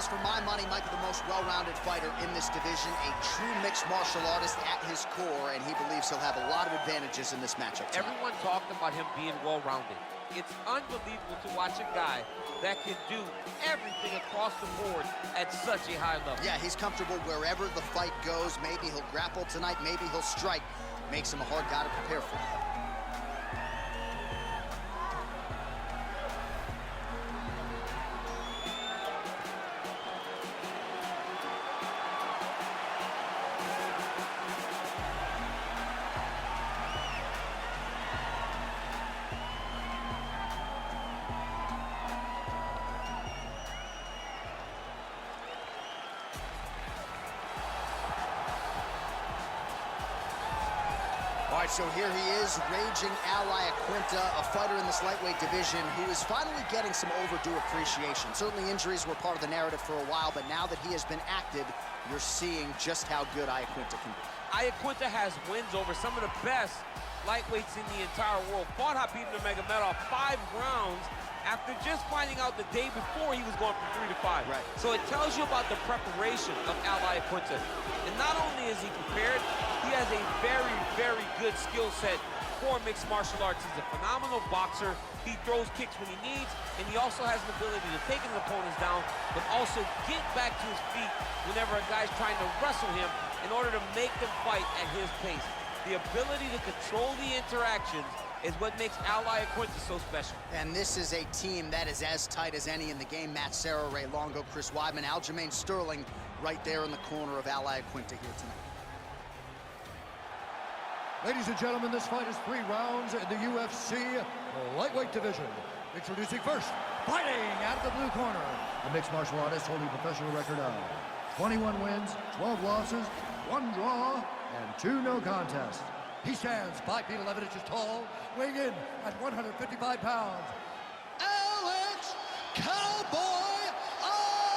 is, for my money, might be the most well-rounded fighter in this division, a true mixed martial artist at his core, and he believes he'll have a lot of advantages in this matchup tonight. Everyone talked about him being well-rounded. It's unbelievable to watch a guy that can do everything across the board at such a high level. Yeah, he's comfortable wherever the fight goes. Maybe he'll grapple tonight, maybe he'll strike. Makes him a hard guy to prepare for. All right, so here he is, raging Al Iaquinta, a fighter in this lightweight division who is finally getting some overdue appreciation. Certainly injuries were part of the narrative for a while, but now that he has been active, you're seeing just how good Iaquinta can be. Iaquinta has wins over some of the best lightweights in the entire world. Fought Khabib Nurmagomedov 5 rounds after just finding out the day before he was going from 3 to 5. Right. So it tells you about the preparation of Al Iaquinta. And not only is he prepared, he has a very, very good skill set for mixed martial arts. He's a phenomenal boxer. He throws kicks when he needs, and he also has an ability to take his opponents down, but also get back to his feet whenever a guy's trying to wrestle him in order to make them fight at his pace. The ability to control the interactions is what makes Al Iaquinta so special. And this is a team that is as tight as any in the game. Matt Serra, Ray Longo, Chris Weidman, Aljamain Sterling right there in the corner of Al Iaquinta here tonight. Ladies and gentlemen, this fight is 3 rounds in the UFC lightweight division. Introducing first, fighting out of the blue corner, a mixed martial artist holding a professional record of 21 wins, 12 losses, 1 draw, and 2 no contests. He stands 5 feet 11 inches tall, weighing in at 155 pounds. Alex Cowboy Oliveira!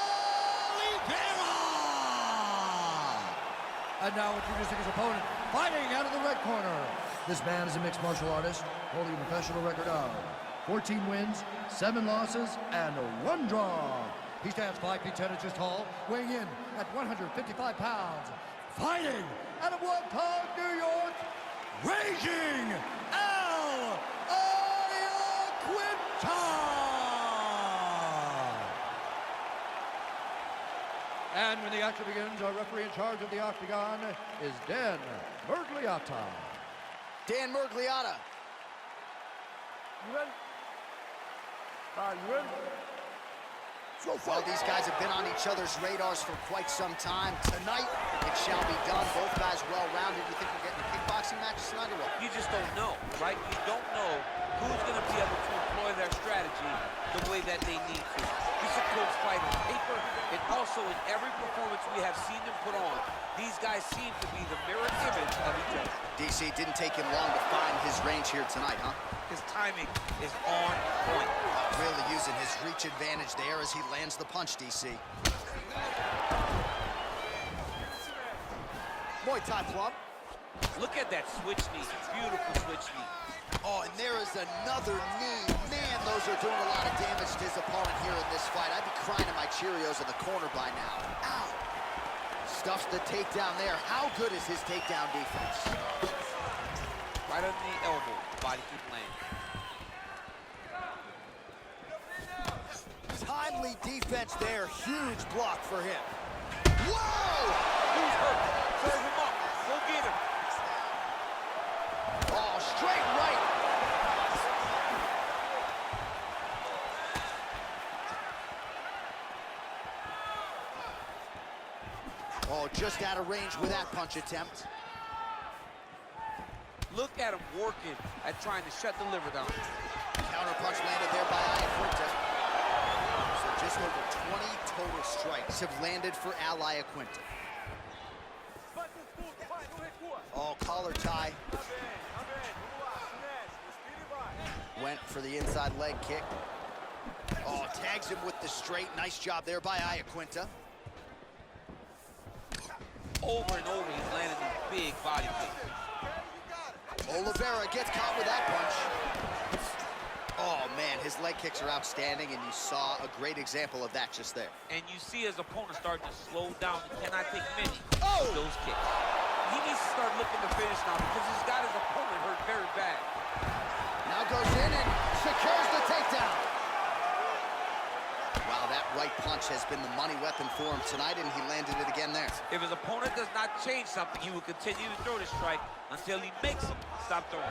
And now introducing his opponent, fighting out of the red corner. This man is a mixed martial artist, holding a professional record of 14 wins, 7 losses, and 1 draw. He stands 5 feet 10 inches tall, weighing in at 155 pounds. Fighting out of Woodstock, New York, raging Al Iaquinta! And when the action begins, our referee in charge of the octagon is Dan Miragliotta. Dan Miragliotta. You ready? You ready? Well, these guys have been on each other's radars for quite some time. Tonight, it shall be done. Both guys well-rounded. You think we're getting a kickboxing match tonight or what? You just don't know, right? You don't know who's going to be able to employ their strategy the way that they need to. This is a close fight on paper, and also in every performance we have seen them put on, these guys seem to be the mirror image of each other. DC, didn't take him long to find his range here tonight, huh? His timing is on point. Really using his reach advantage there as he lands the punch, DC. Muay Thai plum. Look at that switch knee. Beautiful switch knee. Oh, and there is another knee. Man, those are doing a lot of damage to his opponent here in this fight. I'd be crying to my Cheerios in the corner by now. Ow. Stuffs the takedown there. How good is his takedown defense? Right under the elbow. Body keep laying. Timely defense there. Huge block for him. Whoa! Who's hurt? Serve him up. Go get him. Oh, straight right. Oh, just out of range with that punch attempt. Look at him working at trying to shut the liver down. Counter punch landed there by Iaquinta. So just over 20 total strikes have landed for Al Iaquinta. Oh, collar tie. Went for the inside leg kick. Oh, tags him with the straight. Nice job there by Iaquinta. Over and over, he's landing these big body kicks. Oliveira gets caught with that punch. Oh, man, his leg kicks are outstanding, and you saw a great example of that just there. And you see his opponent starting to slow down. He cannot take many Oh! of those kicks. He needs to start looking to finish now because he's got his opponent hurt very bad. Now goes in and secures the takedown. Wow, that right punch has been the money weapon for him tonight, and he landed it again there. If his opponent does not change something, he will continue to throw the strike until he makes him stop throwing.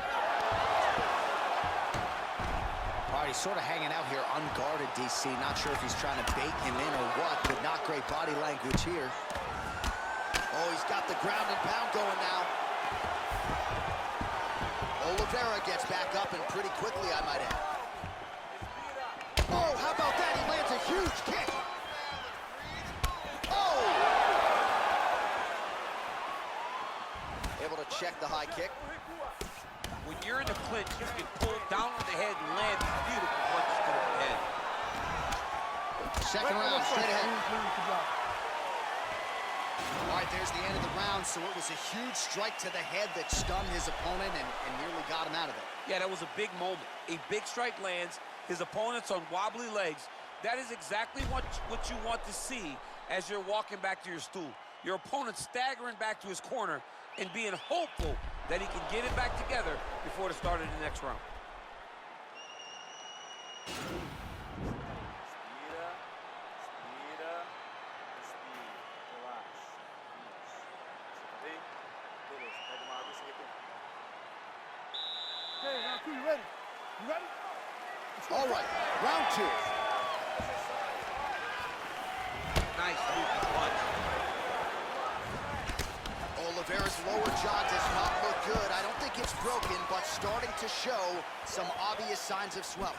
All right, he's sort of hanging out here unguarded, DC. Not sure if he's trying to bait him in or what, but not great body language here. Oh, he's got the ground and pound going now. Oliveira gets back up, and pretty quickly, I might add. Oh, how about that? He lands a huge kick. Oh! Able to check the high kick. When you're in the clinch, you can pull down on the head and land these beautiful punches to the head. Second round, straight ahead. All right, there's the end of the round, so it was a huge strike to the head that stunned his opponent and nearly got him out of it. Yeah, that was a big moment. A big strike lands, his opponent's on wobbly legs. That is exactly what you want to see as you're walking back to your stool. Your opponent staggering back to his corner and being hopeful that he can get it back together before the start of the next round. Okay, round two, you ready? You ready? All right, round two. Nice moving punch. Oliveira's lower jaw does not look good. I don't think it's broken, but starting to show some obvious signs of swelling.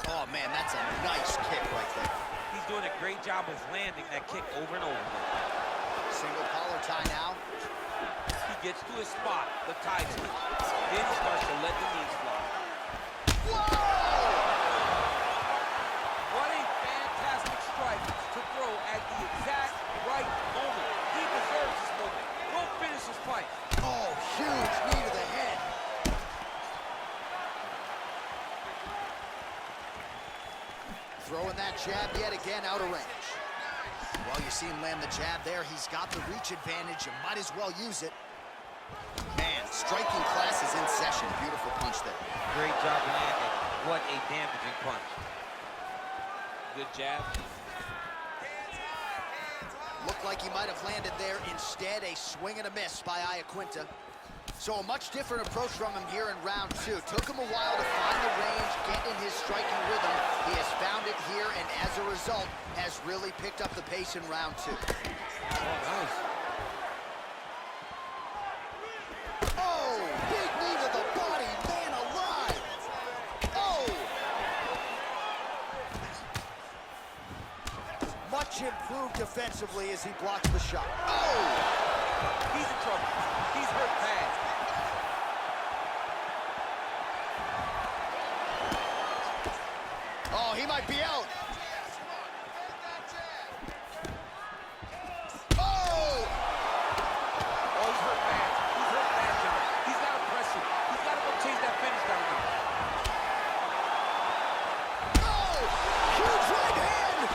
Oh, man, that's a nice kick right there. He's doing a great job of landing that kick over and over. Single collar tie now. He gets to his spot, the tie switch. Then he starts to let the knees fly. Whoa! What a fantastic strike to throw at the exact right moment. He deserves this moment. Go finish his fight. Oh, huge knee to the head. Throwing that jab yet again out of range. Well, you see him land the jab there. He's got the reach advantage. You might as well use it. Man, striking class is in session. Beautiful punch there. Great job landing. What a damaging punch. Good jab. Looked like he might have landed there. Instead, a swing and a miss by Iaquinta. So a much different approach from him here in round two. Took him a while to find the range, get in his striking rhythm. He has found it here, and as a result, has really picked up the pace in round two. Oh, nice. Oh, big knee to the body, man alive. Oh! Much improved defensively as he blocks the shot. Oh! He's in trouble. He's hurt bad. Oh, he might be out. Oh! Oh, he's hurt bad. He's hurt bad, John. He's got to press it. He's got to go chase that finish down now. Oh! Huge right hand!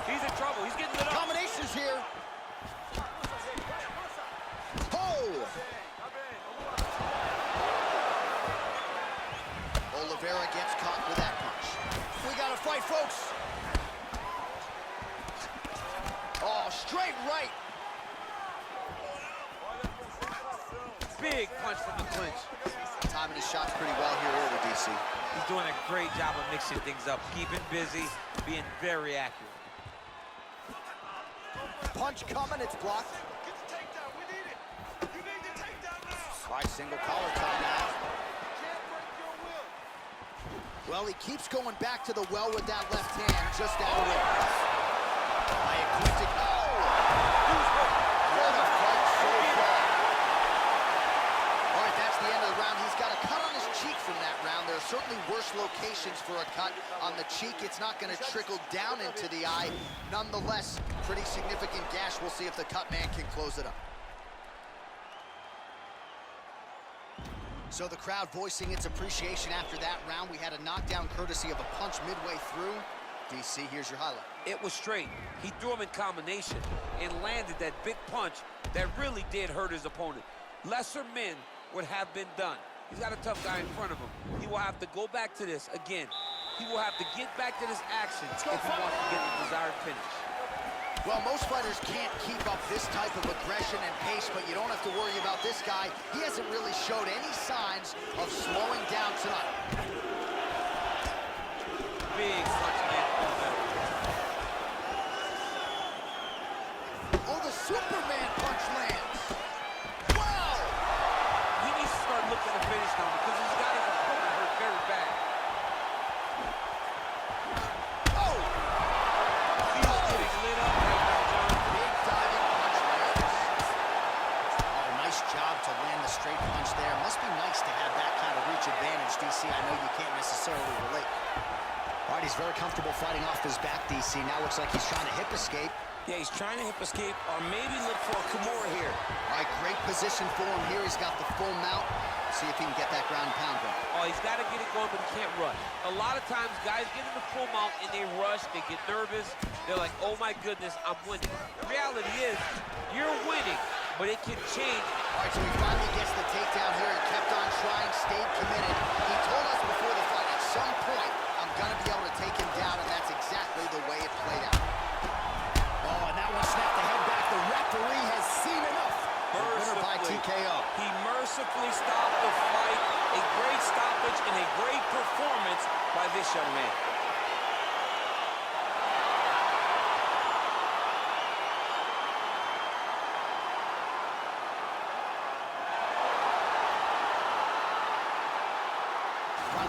He's in trouble. He's getting lit up. Combinations here. Oh! Oliveira gets caught with that punch. We got to fight, folks. Oh, straight right. Big punch from the clinch. Timing his shots pretty well here early, DC. He's doing a great job of mixing things up, keeping busy, being very accurate. Punch coming, it's blocked. Get the takedown. We need it. You need the takedown now. All right, single collar tie now. Can't break your will. Well, he keeps going back to the well with that left hand, just out of range. Iaquinta, oh! What a fight so far. All right, that's the end of the round. He's got a cut on his cheek from that round. There's certainly worse locations for a cut. On the cheek, it's not going to trickle down into the eye. Nonetheless, pretty significant gash. We'll see if the cut man can close it up. So the crowd voicing its appreciation after that round. We had a knockdown courtesy of a punch midway through. DC, here's your highlight. It was straight. He threw him in combination and landed that big punch that really did hurt his opponent. Lesser men would have been done. He's got a tough guy in front of him. He will have to go back to this again. He will have to get back to this action if he wants to get the desired finish. Well, most fighters can't keep up this type of aggression and pace, but you don't have to worry about this guy. He hasn't really showed any signs of slowing down tonight. Big punch land from the middle. Oh, the Superman punch lands. Wow! He needs to start looking to finish now because he's got his opponent hurt very bad. Oh! He's getting lit up right now, John. Big diving punch lands. Oh, nice job to land the straight punch there. Must be nice to have that kind of reach advantage, DC. I know you can't necessarily relate. All right, he's very comfortable fighting off his back, DC. Now looks like he's trying to hip escape. Yeah, he's trying to hip escape or maybe look for a Kimura here. All right, great position for him here. He's got the full mount. See if he can get that ground and pound going. Oh, he's got to get it going, but he can't rush. A lot of times, guys get in the full mount and they rush, they get nervous. They're like, oh my goodness, I'm winning. The reality is, you're winning, but it can change. All right, so he finally gets the takedown here. He kept on trying, stayed committed. He told us before the fight, at some point, I'm gonna be able to take him down, and that's exactly the way it played out. Oh, and that one snapped the head back. The referee has seen enough. The winner by TKO. He mercifully stopped the fight. A great stoppage and a great performance by this young man.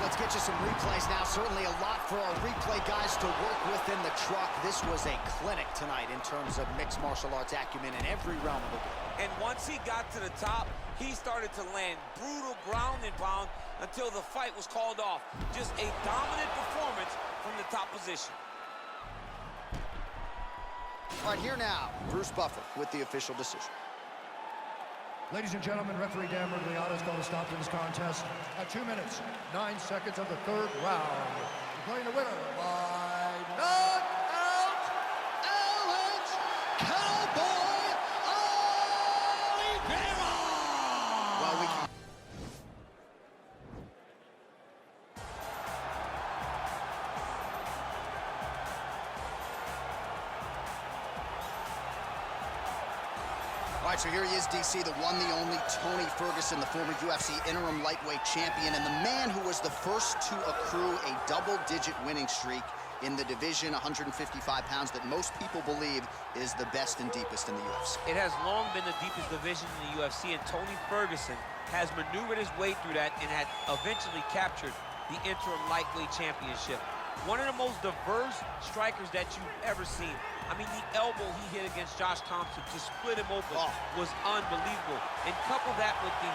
Let's get you some replays now. Certainly a lot for our replay guys to work with in the truck. This was a clinic tonight in terms of mixed martial arts acumen in every realm of the game. And once he got to the top, he started to land brutal ground and pound until the fight was called off. Just a dominant performance from the top position. All right, here now, Bruce Buffer with the official decision. Ladies and gentlemen, referee Dan Murgliata has called a stop to this contest at 2 minutes, 9 seconds of the third round. Declaring the winner by knockout, Alex Cowboy Oliveira! Well, we can... All right, so here he is, DC, the one, the only Tony Ferguson, the former UFC interim lightweight champion, and the man who was the first to accrue a double-digit winning streak in the division, 155 pounds, that most people believe is the best and deepest in the UFC. It has long been the deepest division in the UFC, and Tony Ferguson has maneuvered his way through that and had eventually captured the interim lightweight championship. One of the most diverse strikers that you've ever seen. I mean, the elbow he hit against Josh Thompson to split him open was unbelievable. And couple that with the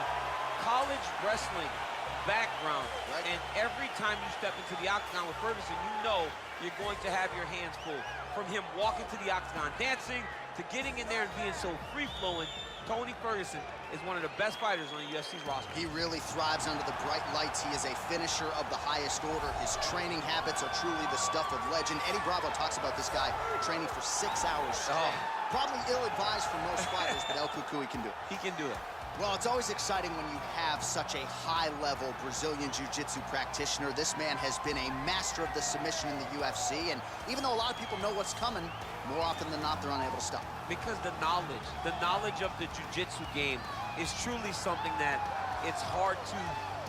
college wrestling background, and every time you step into the octagon with Ferguson, you know you're going to have your hands full. From him walking to the octagon, dancing, to getting in there and being so free-flowing, Tony Ferguson is one of the best fighters on the UFC's roster. He really thrives under the bright lights. He is a finisher of the highest order. His training habits are truly the stuff of legend. Eddie Bravo talks about this guy training for 6 hours straight. Probably ill-advised for most fighters, but El Cucuy can do it. He can do it. Well, it's always exciting when you have such a high-level Brazilian Jiu-Jitsu practitioner. This man has been a master of the submission in the UFC, and even though a lot of people know what's coming, more often than not, they're unable to stop. Because the knowledge of the Jiu-Jitsu game is truly something that it's hard to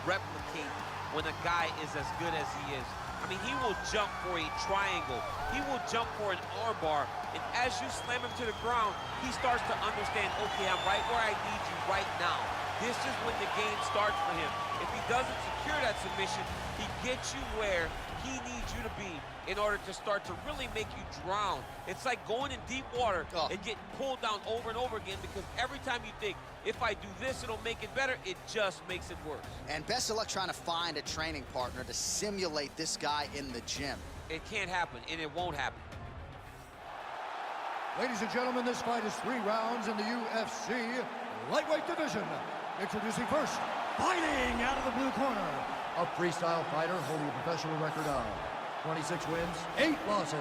replicate when a guy is as good as he is. I mean, he will jump for a triangle. He will jump for an armbar. And as you slam him to the ground, he starts to understand, okay, I'm right where I need you right now. This is when the game starts for him. If he doesn't secure that submission, he gets you where he needs you to be in order to start to really make you drown. It's like going in deep water and getting pulled down over and over again, because every time you think, if I do this, it'll make it better, it just makes it worse. And best of luck trying to find a training partner to simulate this guy in the gym. It can't happen, and it won't happen. Ladies and gentlemen, this fight is 3 rounds in the UFC lightweight division. Introducing first, fighting out of the blue corner, a freestyle fighter holding a professional record of 26 wins, 8 losses.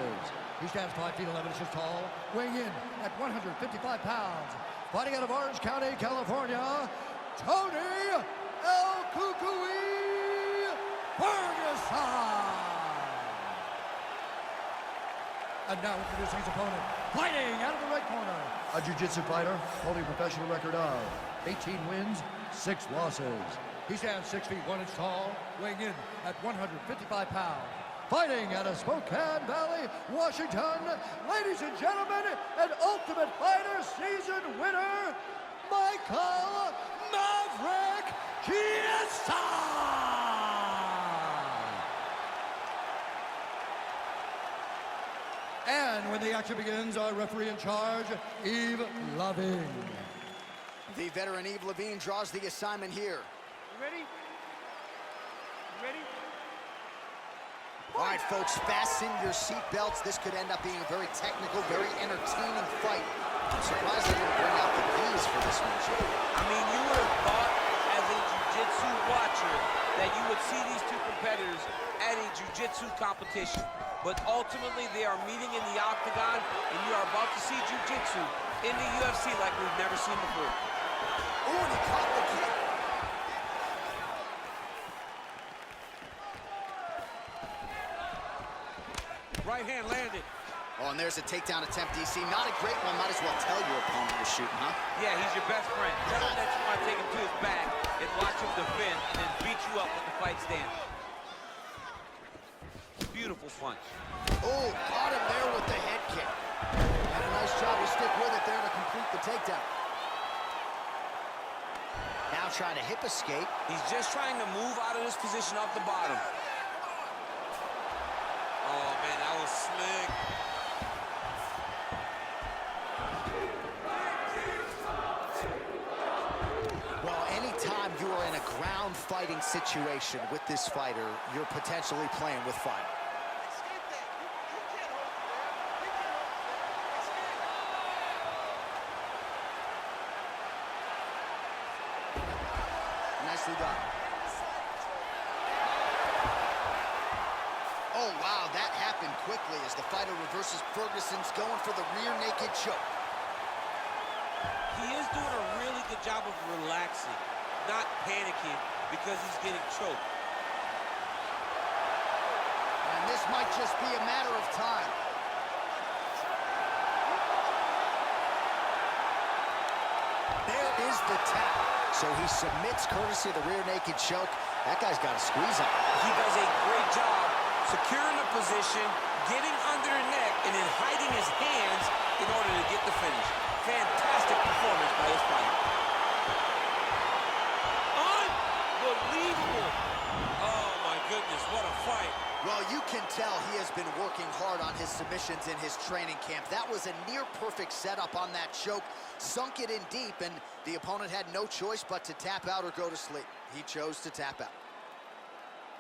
He stands 5 feet 11 inches tall, weighing in at 155 pounds. Fighting out of Orange County, California, Tony El Cucuy Ferguson. And now introducing his opponent, fighting out of the right corner, a jiu-jitsu fighter holding a professional record of 18 wins, 6 losses. He stands 6 feet 1 inch tall, weighing in at 155 pounds. Fighting out of Spokane Valley, Washington, ladies and gentlemen, an Ultimate Fighter season winner, Michael Maverick Chiesa! And when the action begins, our referee in charge, Yves Lavigne. The veteran Yves Lavigne draws the assignment here. Ready? Ready? All right, folks, fasten your seatbelts. This could end up being a very technical, very entertaining fight. I'm surprised they didn't bring out the V's for this matchup. I mean, you would have thought as a jiu-jitsu watcher that you would see these two competitors at a jiu-jitsu competition. But ultimately, they are meeting in the octagon, and you are about to see jiu-jitsu in the UFC like we've never seen before. Oh, and he caught the kick. Right hand landed. Oh, and there's a takedown attempt, DC. Not a great one. Might as well tell your opponent you're shooting, huh? Yeah, he's your best friend. Tell him that you want to take him to his back and watch him defend and then beat you up when the fight's ends. Beautiful punch. Oh, caught him there with the head kick. And a nice job to stick with it there to complete the takedown. Now trying to hip escape. He's just trying to move out of this position off the bottom. Oh, man, that was slick. Well, anytime you are in a ground fighting situation with this fighter, you're potentially playing with fire. Escape that. You can't hold it there. You can't hold it there. Escape. Nicely done. Oh, wow, that happened quickly as the fighter reverses Ferguson's going for the rear naked choke. He is doing a really good job of relaxing, not panicking because he's getting choked. And this might just be a matter of time. There is the tap. So he submits courtesy of the rear naked choke. That guy's got a squeeze on. He does a great job securing the position, getting under the neck, and then hiding his hands in order to get the finish. Fantastic performance by his fighter. Unbelievable. Oh, my goodness, what a fight. Well, you can tell he has been working hard on his submissions in his training camp. That was a near-perfect setup on that choke. Sunk it in deep, and the opponent had no choice but to tap out or go to sleep. He chose to tap out.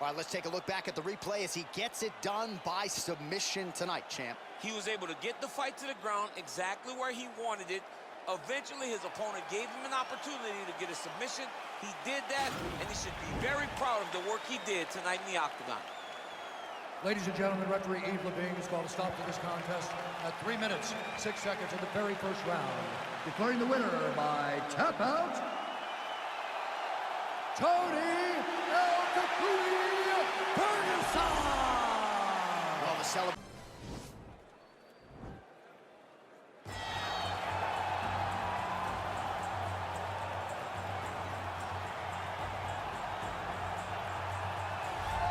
All right, let's take a look back at the replay as he gets it done by submission tonight, champ. He was able to get the fight to the ground exactly where he wanted it. Eventually, his opponent gave him an opportunity to get a submission. He did that, and he should be very proud of the work he did tonight in the octagon. Ladies and gentlemen, referee Yves Lavigne has called a stop to this contest at 3 minutes, 6 seconds of the very first round. Declaring the winner by tap out, Tony El Cucuy Ferguson! Well, the celebration.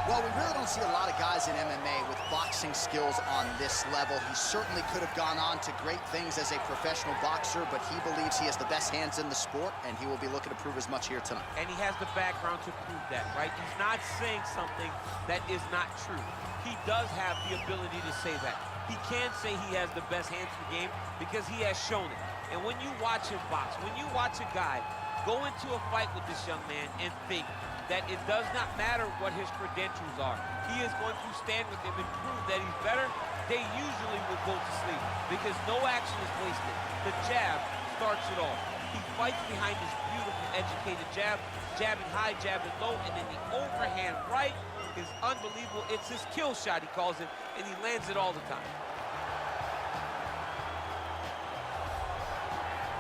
Well, Well, we really don't see a lot of guys in MMA with boxing skills on this level. He certainly could have gone on to great things as a professional boxer, but he believes he has the best hands in the sport, and he will be looking to prove as much here tonight. And he has the background to prove that, right? He's not saying something that is not true. He does have the ability to say that. He can say he has the best hands in the game because he has shown it. And when you watch him box, when you watch a guy go into a fight with this young man and think that it does not matter what his credentials are, he is going to stand with him and prove that he's better, they usually will go to sleep because no action is wasted. The jab starts it all. He fights behind this beautiful, educated jab, jabbing high, jabbing low, and then the overhand right is unbelievable. It's his kill shot, he calls it, and he lands it all the time.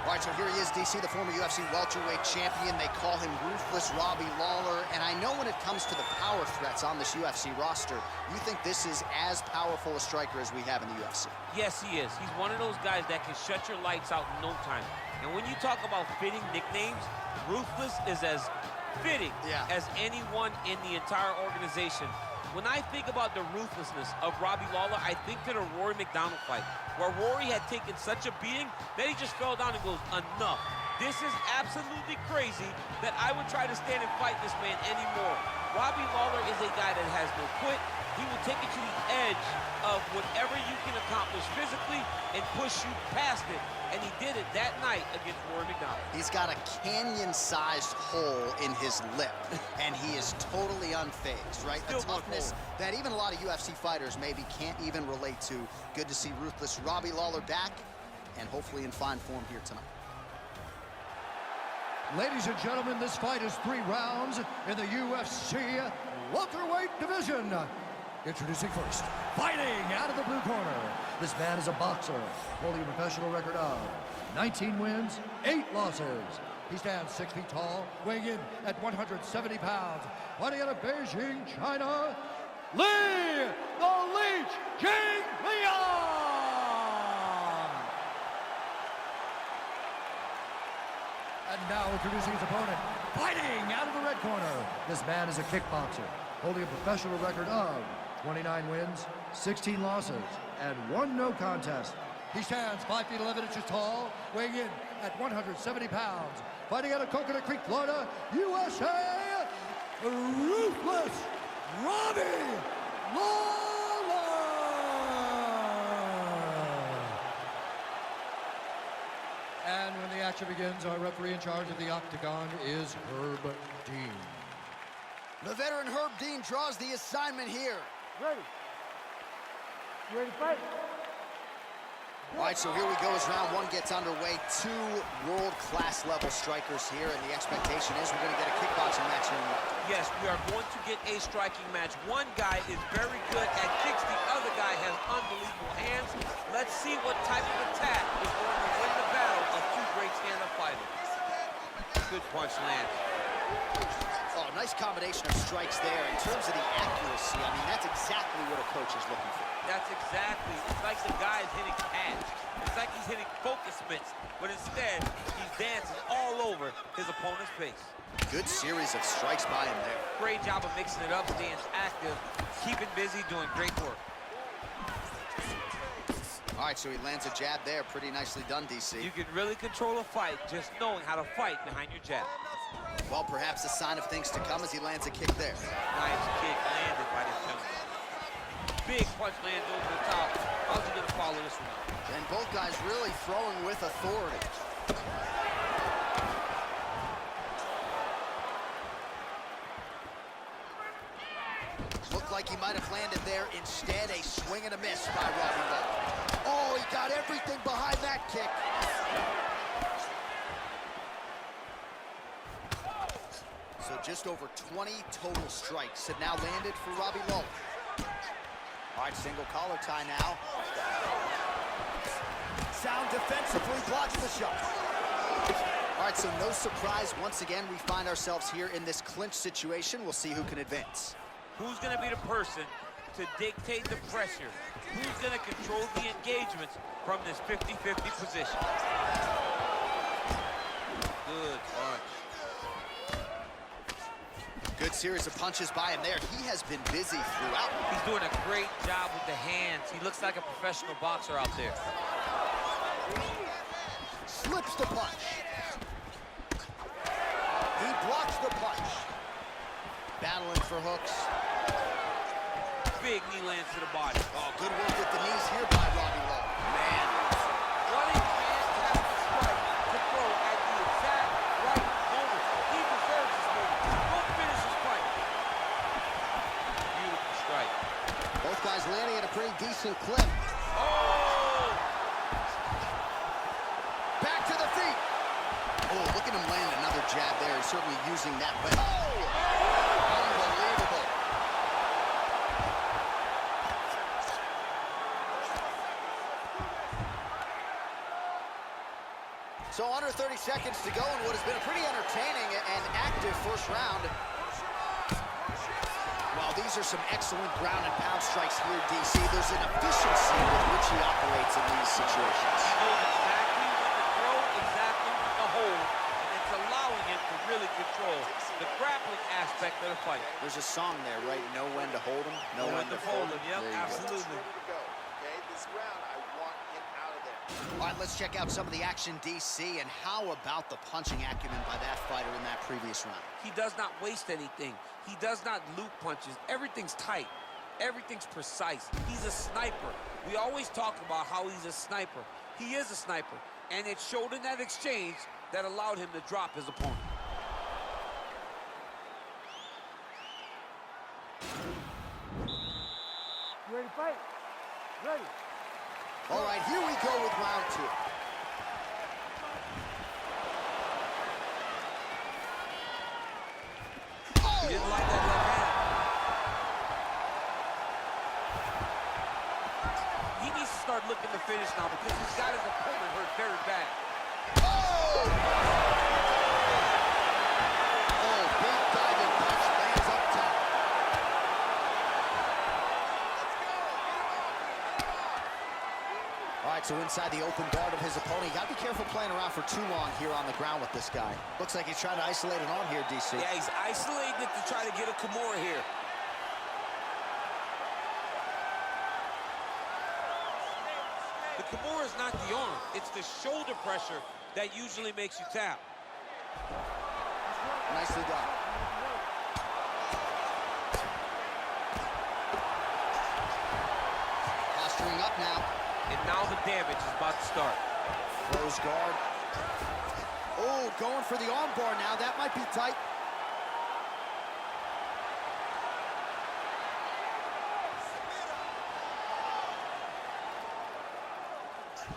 All right, so here he is, DC, the former UFC welterweight champion. They call him Ruthless Robbie Lawler. And I know when it comes to the power threats on this UFC roster, you think this is as powerful a striker as we have in the UFC. Yes, he is. He's one of those guys that can shut your lights out in no time. And when you talk about fitting nicknames, Ruthless is as fitting as anyone in the entire organization. When I think about the ruthlessness of Robbie Lawler, I think to the Rory McDonald fight, where Rory had taken such a beating that he just fell down and goes, enough. This is absolutely crazy that I would try to stand and fight this man anymore. Robbie Lawler is a guy that has no quit. He will take you to the edge of whatever you can accomplish physically and push you past it. And he did it that night against Rory McDonald. He's got a canyon-sized hole in his lip, and he is totally unfazed, right? Still a toughness that even a lot of UFC fighters maybe can't even relate to. Good to see Ruthless Robbie Lawler back, and hopefully in fine form here tonight. Ladies and gentlemen, this fight is 3 rounds in the UFC welterweight division. Introducing first, fighting out of the blue corner. This man is a boxer, holding a professional record of 19 wins, 8 losses. He stands 6 feet tall, weighing in at 170 pounds. Fighting out of Beijing, China, Li the Leech King Leon! And now introducing his opponent, fighting out of the red corner. This man is a kickboxer, holding a professional record of 29 wins, 16 losses, and 1 no contest. He stands 5 feet 11 inches tall, weighing in at 170 pounds. Fighting out of Coconut Creek, Florida, USA, Ruthless Robbie Lawler! And when the action begins, our referee in charge of the octagon is Herb Dean. The veteran Herb Dean draws the assignment here. Ready. You ready to fight? All right, so here we go as round 1 gets underway. 2 world-class level strikers here, and the expectation is we're going to get a kickboxing match here. Yes, we are going to get a striking match. One guy is very good at kicks. The other guy has unbelievable hands. Let's see what type of attack is going to win the battle of 2 great stand-up fighters. Good punch lands. Oh, nice combination of strikes there. In terms of the accuracy, I mean, that's exactly what a coach is looking for. That's exactly. It's like the guy is hitting pads. It's like he's hitting focus mitts, but instead, he's dancing all over his opponent's face. Good series of strikes by him there. Great job of mixing it up, staying active, keeping busy, doing great work. All right, so he lands a jab there. Pretty nicely done, DC. You can really control a fight just knowing how to fight behind your jab. Well, perhaps a sign of things to come as he lands a kick there. Nice kick landed by this gentleman. Big punch lands over the top. How's he gonna follow this one up? And both guys really throwing with authority. Looked like he might have landed there. Instead, a swing and a miss by Robbie Lawler. Oh, he got everything behind that kick. So just over 20 total strikes have now landed for Robbie Lawler. All right, single collar tie now. Sound defensively blocks the shot. All right, so no surprise. Once again, we find ourselves here in this clinch situation. We'll see who can advance. Who's going to be the person to dictate the pressure? Who's going to control the engagements from this 50-50 position? Good punch. Good series of punches by him there. He has been busy throughout. He's doing a great job with the hands. He looks like a professional boxer out there. Slips the punch. He blocks the punch. Battling for hooks. Big knee lands to the body. Oh, good work with the knees here by Robbie Lowe. Man. What a fantastic strike to throw at the exact right moment. He deserves this moment. Go finish this fight. Beautiful strike. Both guys landing at a pretty decent clip. Oh! Back to the feet. Oh, look at him land another jab there. He's certainly using that weapon. Oh! Unbelievable. So under 30 seconds to go in what has been a pretty entertaining and active first round. Well, these are some excellent ground and pound strikes here, DC. There's an efficiency with which he operates in these situations. He knows exactly when to throw, exactly when to hold, and it's allowing him to really control the grappling aspect of the fight. There's a song there, right? Know when to hold him, know when to fold him. Yep, There you go. absolutely. Okay, this round, I want him out of there. All right, let's check out some of the action, DC, and how about the punching acumen by that fighter in that previous round? He does not waste anything. He does not loop punches. Everything's tight. Everything's precise. He's a sniper. We always talk about how he's a sniper. He is a sniper, and it showed in that exchange that allowed him to drop his opponent. You ready to fight? Ready. All right, here we go with round two. He didn't like that left hand. He needs to start looking to finish now because he's got his opponent hurt very bad. Oh, big diving punch lands up top. All right, so inside the open guard of his opponent. You gotta be careful playing around for too long here on the ground with this guy. Looks like he's trying to isolate an arm here, DC. Yeah, he's isolating it to try to get a Kimura here. The Kimura is not the arm. It's the shoulder pressure that usually makes you tap. Nicely done. Posturing up now. And now the damage is about to start. Close guard. Oh, going for the arm bar now. That might be tight.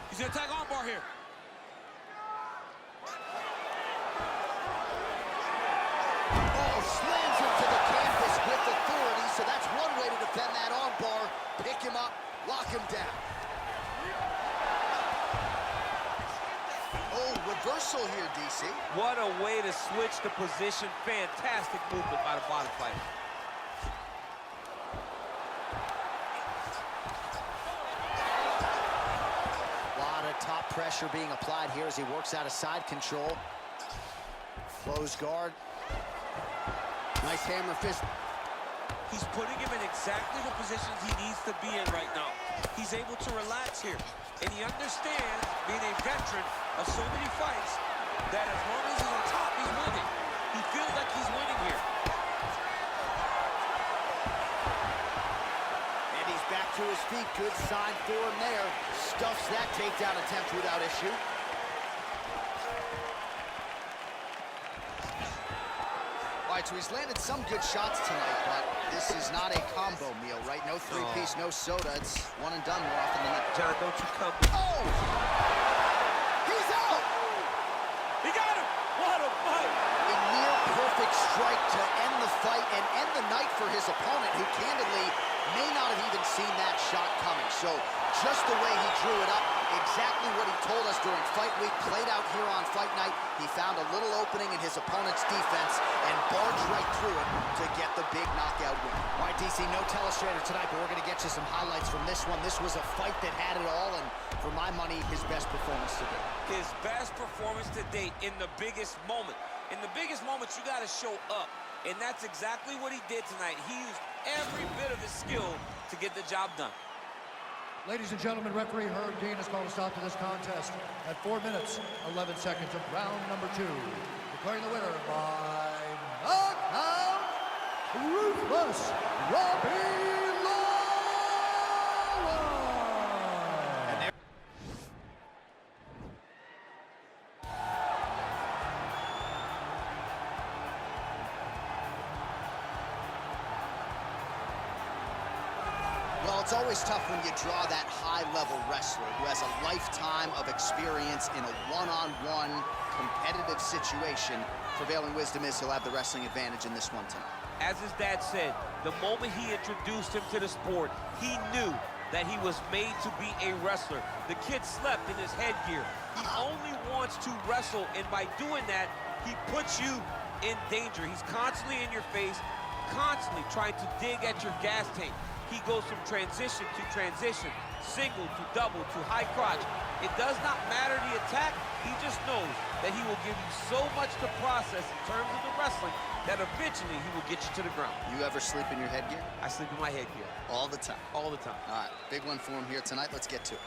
He's gonna attack arm bar here. Oh, slams him to the canvas with authority, so that's one way to defend that arm bar. Pick him up, lock him down. Oh, reversal here, DC. What a way to switch the position. Fantastic movement by the bottom fighter. Top pressure being applied here as he works out of side control. Close guard. Nice hammer fist. He's putting him in exactly the positions he needs to be in right now. He's able to relax here. And he understands, being a veteran of so many fights, that as long as he's on top, he's winning. He feels like he's winning here. And he's back to his feet. Good sign for him there. Stuffs that takedown attempt without issue. All right, so he's landed some good shots tonight, but this is not a combo meal, right? No three-piece, no soda. It's one and done more often than not. John, don't you come. Oh! He's out! He got him! What a fight! A near perfect strike to end the fight and end the night for his opponent, who candidly may not have even seen that shot coming. So just the way he drew it up, exactly what he told us during fight week, played out here on fight night. He found a little opening in his opponent's defense and barged right through it to get the big knockout win. All right, DC, no telestrator tonight, but we're going to get you some highlights from this one. This was a fight that had it all, and for my money, his best performance to date. His best performance to date in the biggest moment. In the biggest moments, you got to show up. And that's exactly what he did tonight. He used every bit of his skill to get the job done. Ladies and gentlemen, referee Herb Dean has called a stop to this contest at 4 minutes, 11 seconds of round number 2. Declaring the winner by knockout, Ruthless Robbie Well, it's always tough when you draw that high-level wrestler who has a lifetime of experience in a one-on-one competitive situation. Prevailing wisdom is he'll have the wrestling advantage in this one tonight. As his dad said, the moment he introduced him to the sport, he knew that he was made to be a wrestler. The kid slept in his headgear. He only wants to wrestle, and by doing that, he puts you in danger. He's constantly in your face, constantly trying to dig at your gas tank. He goes from transition to transition, single to double to high crotch. It does not matter the attack. He just knows that he will give you so much to process in terms of the wrestling that eventually he will get you to the ground. You ever sleep in your headgear? I sleep in my headgear. All the time. All the time. All right, big one for him here tonight. Let's get to it.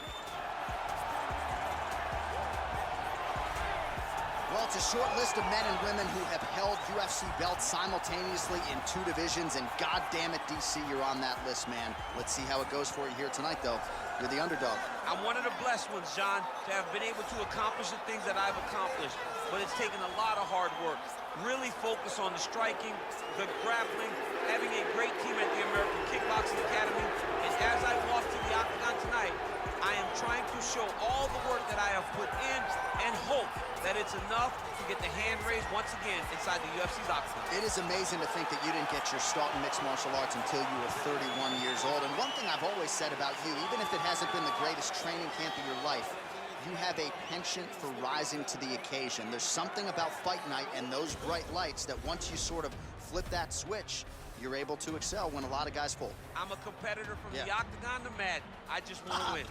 Well, it's a short list of men and women who have held UFC belts simultaneously in 2 divisions, and goddamn it, DC, you're on that list, man. Let's see how it goes for you here tonight, though. You're the underdog. I'm one of the blessed ones, John, to have been able to accomplish the things that I've accomplished, but it's taken a lot of hard work. Really focus on the striking, the grappling, having a great team at the American Kickboxing Academy, and as I walk to the octagon tonight, I am trying to show all the work that I have put in and hope that it's enough to get the hand raised once again inside the UFC's octagon. It is amazing to think that you didn't get your start in mixed martial arts until you were 31 years old. And one thing I've always said about you, even if it hasn't been the greatest training camp of your life, you have a penchant for rising to the occasion. There's something about fight night and those bright lights that once you sort of flip that switch, you're able to excel when a lot of guys fold. I'm a competitor from the octagon to Madden. I just want to win.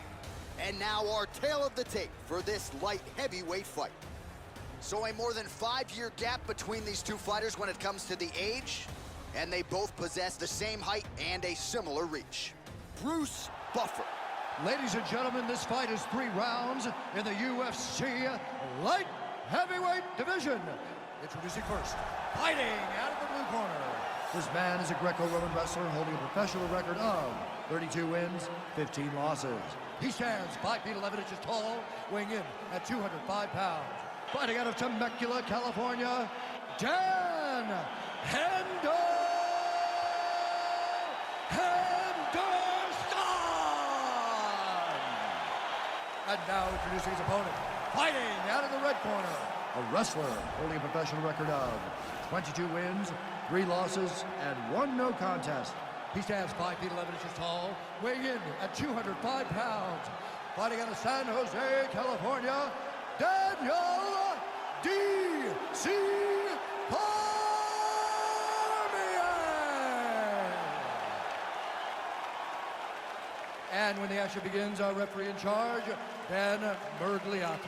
And now our tale of the tape for this light heavyweight fight. So a more than 5-year gap between these two fighters when it comes to the age, and they both possess the same height and a similar reach. Bruce Buffer. Ladies and gentlemen, this fight is 3 rounds in the UFC light heavyweight division. Introducing first, fighting out of the blue corner. This man is a Greco-Roman wrestler holding a professional record of 32 wins, 15 losses. He stands 5 feet 11 inches tall, weighing in at 205 pounds. Fighting out of Temecula, California, Dan Henderson! And now introducing his opponent, fighting out of the red corner, a wrestler holding a professional record of 22 wins, 3 losses, and 1 no contest. He stands 5 feet 11 inches tall, weighing in at 205 pounds. Fighting out of San Jose, California, Daniel D.C. And when the action begins, our referee in charge, Dan Murgliata.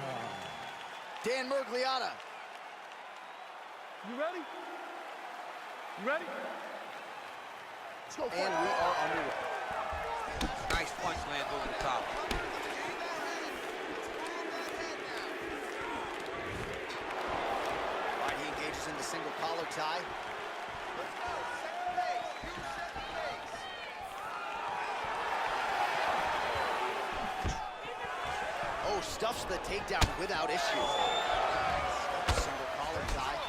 Dan Murgliata. You ready? You ready? Let's go. And we are underway. Nice punch lands over the top. All right, he engages in the single collar tie. Let's go. Center base. You center base. Oh, stuffs the takedown without issue. Single collar tie.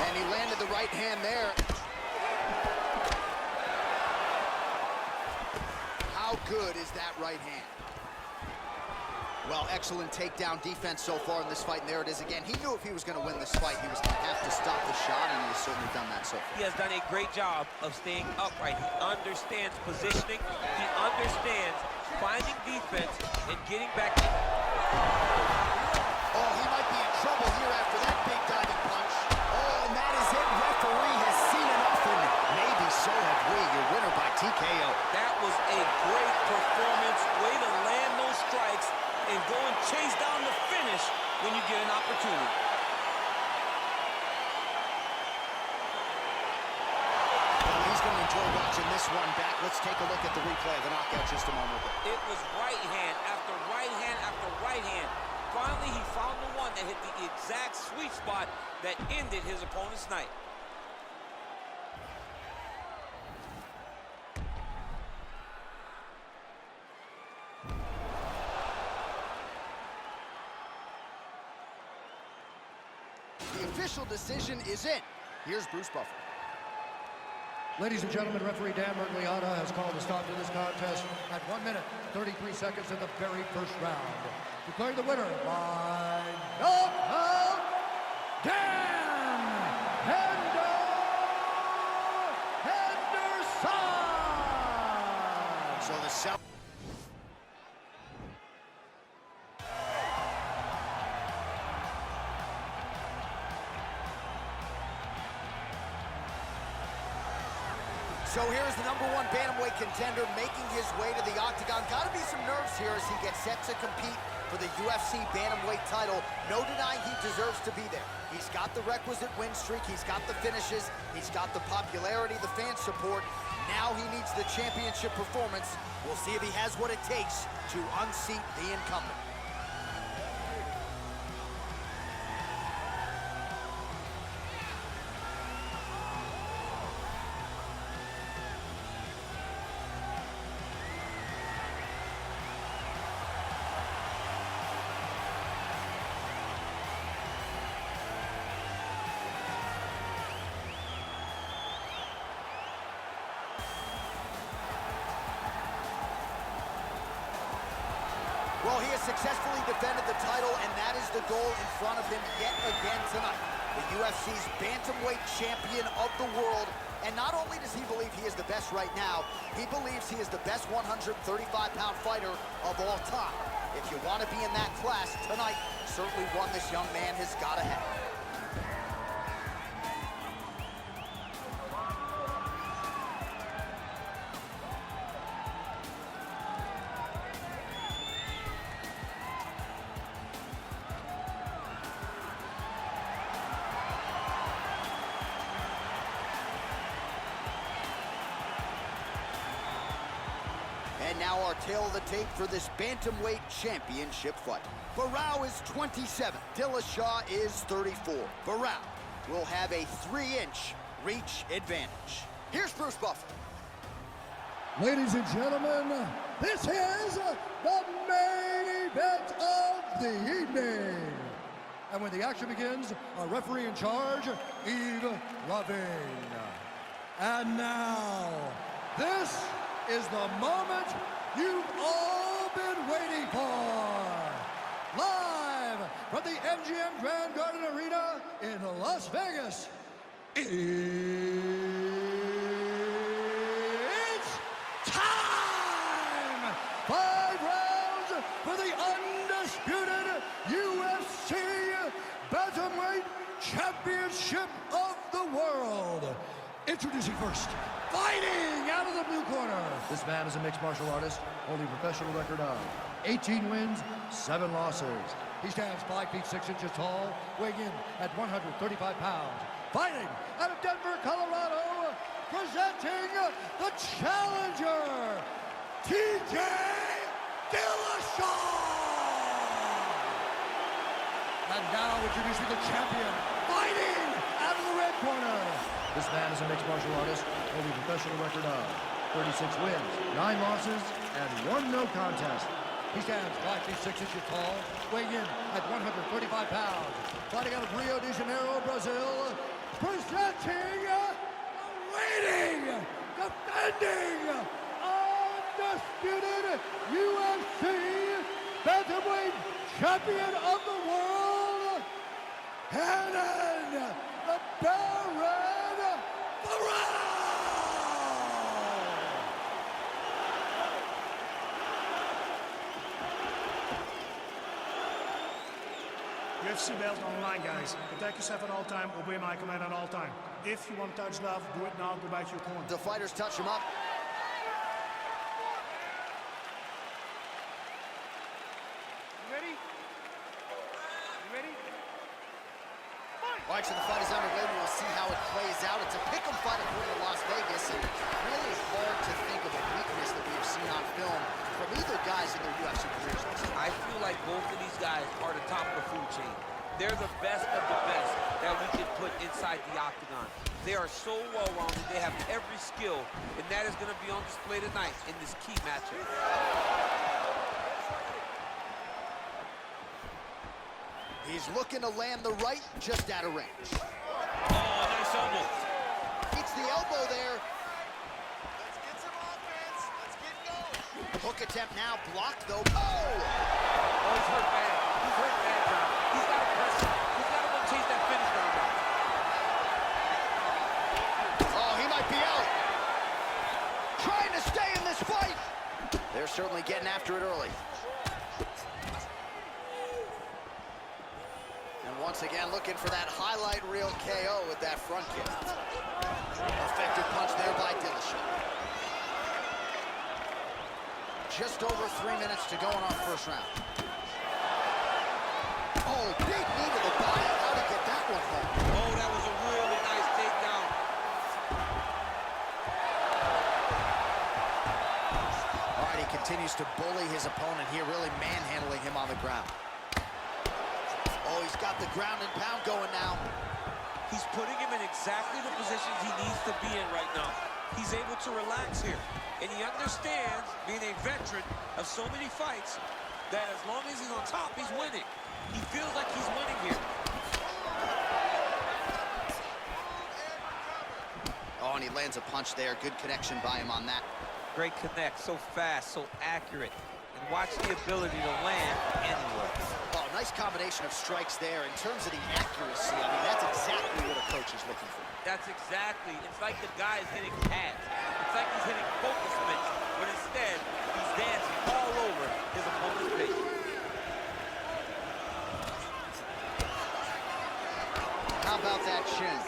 And he landed the right hand there. How good is that right hand? Well, excellent takedown defense so far in this fight, and there it is again. He knew if he was going to win this fight, he was going to have to stop the shot, and he has certainly done that so far. He has done a great job of staying upright. He understands positioning. He understands finding defense and getting back in. Oh, he might be in trouble here after that big diving punch. Oh, and that is it. Referee has seen enough, and maybe so have we. Your winner by TKO. That was a great performance. Way to land those strikes and go and chase down the finish when you get an opportunity. enjoy watching this one back. Let's take a look at the replay of the knockout just a moment ago. It was right hand after right hand after right hand. Finally, he found the one that hit the exact sweet spot that ended his opponent's night. The official decision is in. Here's Bruce Buffer. Ladies and gentlemen, referee Dan Mergliata has called a stop to this contest at 1 minute, 33 seconds in the very first round. Declaring the winner by knockout, Dan Henderson! So the South. So here's the #1 bantamweight contender making his way to the octagon. Gotta be some nerves here as he gets set to compete for the UFC bantamweight title. No denying he deserves to be there. He's got the requisite win streak, he's got the finishes, he's got the popularity, the fan support. Now he needs the championship performance. We'll see if he has what it takes to unseat the incumbent. Well, he has successfully defended the title, and that is the goal in front of him yet again tonight. The UFC's bantamweight champion of the world. And not only does he believe he is the best right now, he believes he is the best 135-pound fighter of all time. If you want to be in that class tonight, certainly one this young man has got to have. And now our tail of the tape for this bantamweight championship fight. BARÃO is 27, Dillashaw is 34. BARÃO will have a 3-inch reach advantage. Here's Bruce Buffer. Ladies and gentlemen, this is the main event of the evening. And when the action begins, our referee in charge, Yves Lavigne. And now, this is the moment you've all been waiting for. Live from the MGM Grand Garden Arena in Las Vegas, it's time! 5 rounds for the undisputed UFC Bantamweight Championship of the World. Introducing first, fighting out of the blue corner. This man is a mixed martial artist, holding a professional record of 18 wins, 7 losses. He stands 5 feet 6 inches tall, weighing in at 135 pounds. Fighting out of Denver, Colorado, presenting the challenger, TJ Dillashaw. And now introducing the champion, fighting out of the red corner. This man is a mixed martial artist, holding a professional record of 36 wins, 9 losses, and 1 no contest. He stands 5 feet 6 inches tall, weighing in at 135 pounds. Fighting out of Rio de Janeiro, Brazil, presenting, waiting, defending, undisputed UFC Bantamweight Champion of the World, Hannon the Baron BARÃO! UFC belt on the line, guys. Protect yourself at all time, obey my command at all time. If you want to touch love, do it now, go back to your corner. The fighters touch him up. You ready? You ready? All right, so the fight is underway. We will see how it plays out. It's a pick'em fight according to Las Vegas, and really hard to think of a weakness that we've seen on film from either guys in their UFC careers. I feel like both of these guys are the top of the food chain. They're the best of the best that we can put inside the octagon. They are so well-rounded. They have every skill, and that is going to be on display tonight in this key matchup. He's looking to land the right, just out of range. Oh, nice elbow. Beats the elbow there. Let's get some offense. Let's get going. Hook attempt now, blocked though. Oh! Oh, he's hurt bad. He's hurt bad, John. He's got to press him. He's got to go chase that finish down now. Oh, he might be out. Trying to stay in this fight. They're certainly getting after it early. And once again, looking for that highlight reel KO with that front kick. Effective punch there by Dillashaw. Just over 3 minutes to go in our first round. Oh, big knee to the body. How'd he get that one home? Oh, that was a really nice takedown. All right, he continues to bully his opponent here, really manhandling him on the ground. Oh, he's got the ground and pound going now. He's putting him in exactly the positions he needs to be in right now. He's able to relax here. And he understands, being a veteran of so many fights, that as long as he's on top, he's winning. He feels like he's winning here. Oh, and he lands a punch there. Good connection by him on that. Great connect, so fast, so accurate. And watch the ability to land anywhere. Oh, nice combination of strikes there. In terms of the accuracy, I mean, that's exactly what a coach is looking for. That's exactly, it's like the guy is hitting pads. It's like he's hitting focus mitts, but instead, he's dancing all over his opponent's face. How about that shin?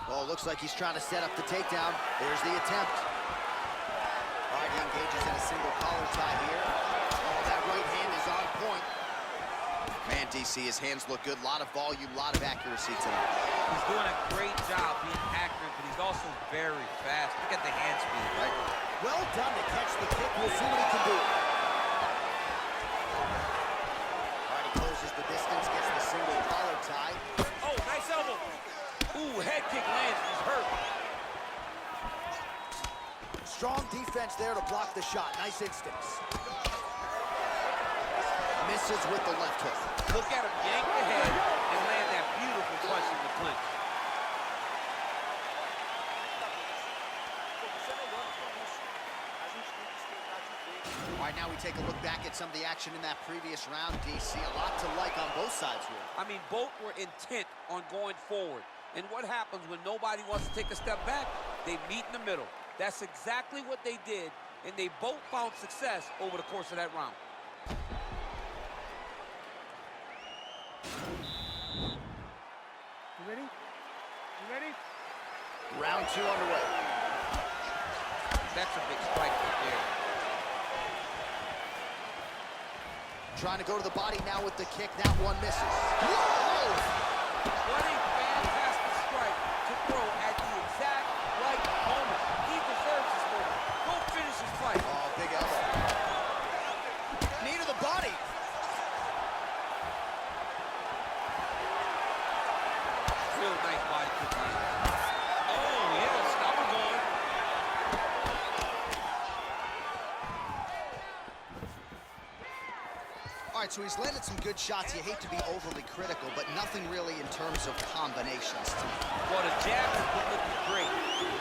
Oh, looks like he's trying to set up the takedown. There's the attempt. All right, he engages in a single collar tie here. Oh, that right hand is on point. Man, DC, his hands look good. A lot of volume, a lot of accuracy tonight. He's doing a great job being accurate, but he's also very fast. Look at the hand speed, right? Well done to catch the kick. We'll see what he can do. All right, he closes the distance, gets the single collar tie. Oh, nice elbow. Ooh, head kick lands. He's hurt. Strong defense there to block the shot. Nice instincts. Misses with the left hook. Look at him yank the head and land that beautiful punch in the clinch. All right, now we take a look back at some of the action in that previous round, DC. A lot to like on both sides here. I mean, both were intent on going forward. And what happens when nobody wants to take a step back? They meet in the middle. That's exactly what they did, and they both found success over the course of that round. You ready? You ready? Round 2 underway. That's a big strike right there. Trying to go to the body now with the kick. That one misses. Whoa! What a fantastic strike to throw at the exact right moment. He deserves this moment. Go finish his fight. Oh, big elbow. Knee to the body. Real nice body kick. Oh, yeah, stop him going. All right, so he's landed some good shots. You hate to be overly critical, but nothing really in terms of combinations tonight. Well, the jab has been looking great.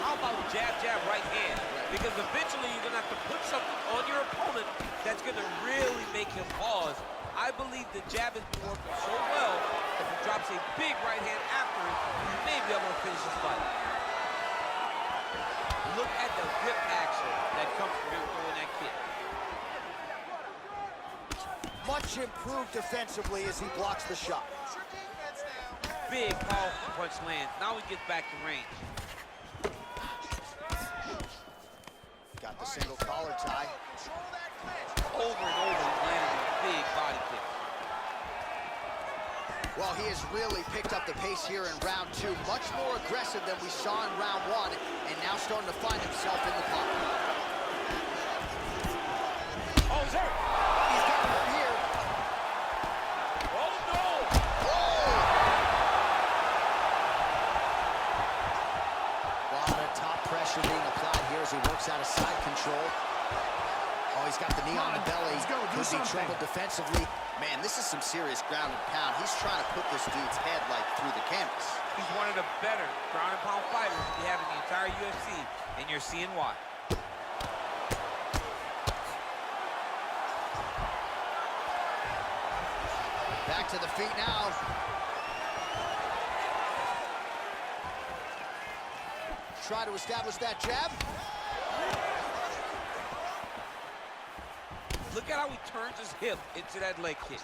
How about jab, jab, right hand? Because eventually you're going to have to put something on your opponent that's going to really make him pause. I believe the jab has been working so well, if he drops a big right hand after it, he may be able to finish his fight. Look at the whip action that comes from him throwing that kick. Much improved defensively as he blocks the shot. Big, powerful punch lands. Now he gets back to range. Got the single collar tie. Over and over, he's landing a big body kick. Well, he has really picked up the pace here in round 2. Much more aggressive than we saw in round 1, and now starting to find himself in the pocket. Oh, he's hurt. He's got hurt here. Oh, no. A lot of top pressure being applied here as he works out of side control. Oh, he's got the knee on the belly. Could be trouble defensively. Man, this is some serious ground and pound. He's trying to put this dude's head, like, through the canvas. He's one of the better ground and pound fighters we have in the entire UFC, and you're seeing why. Back to the feet now. Try to establish that jab. Look at how he turns his hip into that leg kick.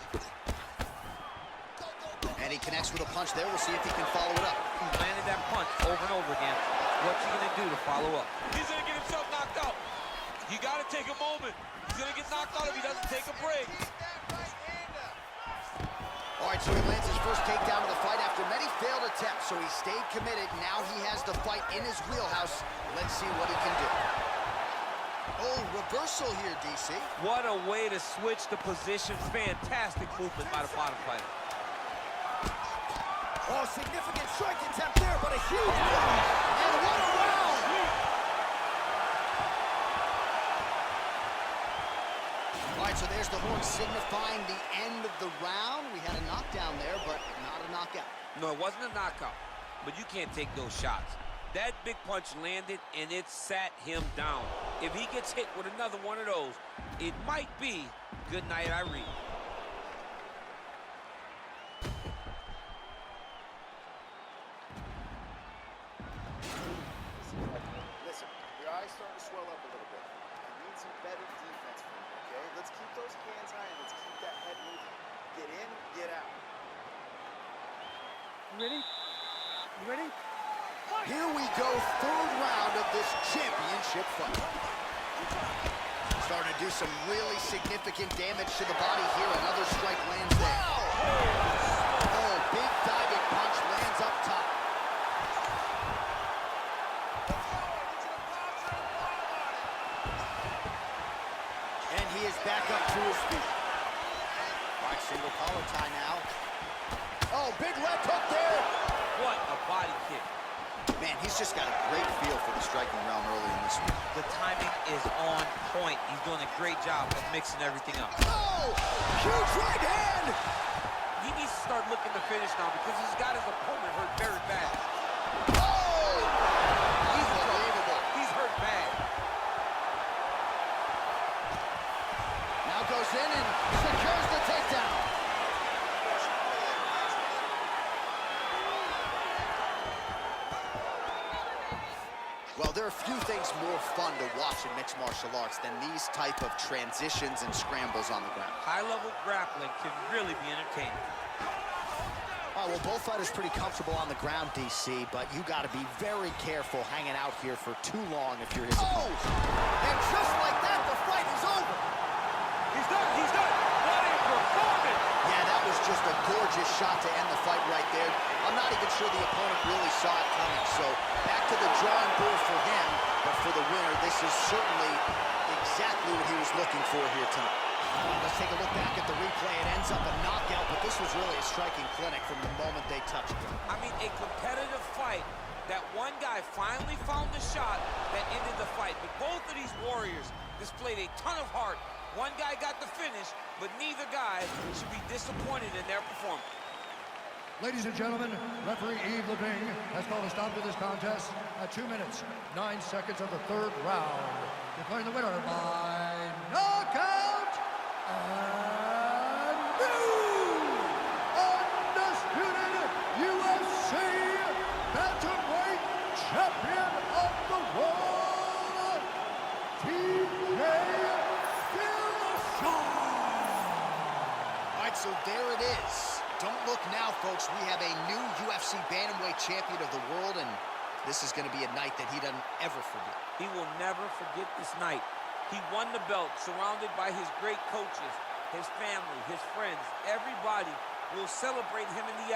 And he connects with a punch there. We'll see if he can follow it up. He landed that punch over and over again. What's he gonna do to follow up? He's gonna get himself knocked out. You gotta take a moment. He's gonna get knocked out if he doesn't take a break. All right, so he lands his first takedown of the fight after many failed attempts. So he stayed committed. Now he has the fight in his wheelhouse. Let's see what he can do. Oh, reversal here, DC. What a way to switch the position. Fantastic movement by the bottom fighter. Oh, significant strike attempt there, but a huge move. And what a round! All right, so there's the horn signifying the end of the round. We had a knockdown there, but not a knockout. No, it wasn't a knockout, but you can't take those shots. That big punch landed, and it sat him down. If he gets hit with another one of those, it might be good night, Irene. Listen, your eyes starting to swell up a little bit. I need some better defense from you, okay? Let's keep those hands high and let's keep that head moving. Get in, get out. You ready? You ready? Here we go, third round of this championship fight. Starting to do some really significant damage to the body here. Another strike lands there. Oh, big diving punch lands up top. And he is back up to his feet. All right, single collar tie now. Oh, big left hook there. What a body kick. Man, he's just got a great feel for the striking realm early in this one. The timing is on point. He's doing a great job of mixing everything up. Oh, huge right hand. He needs to start looking to finish now because he's got his opponent hurt very bad. Oh, unbelievable. He's hurt bad. Now goes in and secures the takedown. Well, there are few things more fun to watch in mixed martial arts than these type of transitions and scrambles on the ground. High-level grappling can really be entertaining. All right, well, both fighters pretty comfortable on the ground, DC, but you got to be very careful hanging out here for too long if you're his opponent. And just like that, the fight is over. He's done. He's done. What a performance. Yeah, that was just a gorgeous shot to end the fight right there. I'm not even sure the opponent really saw it coming, so back to the drawing board for him, but for the winner, this is certainly exactly what he was looking for here tonight. Let's take a look back at the replay. It ends up a knockout, but this was really a striking clinic from the moment they touched it. I mean, a competitive fight that one guy finally found the shot that ended the fight. But both of these warriors displayed a ton of heart. One guy got the finish, but neither guy should be disappointed in their performance. Ladies and gentlemen, referee Yves Leving has called a stop to this contest at 2 minutes, 9 seconds of the third round, declaring the winner by knockout and new undisputed UFC bantamweight champion of the world, DILLASHAW. All right, so there it is. Don't look now, folks. We have a new UFC bantamweight champion of the world, and this is going to be a night that he doesn't ever forget. He will never forget this night. He won the belt, surrounded by his great coaches, his family, his friends, everybody will celebrate him in the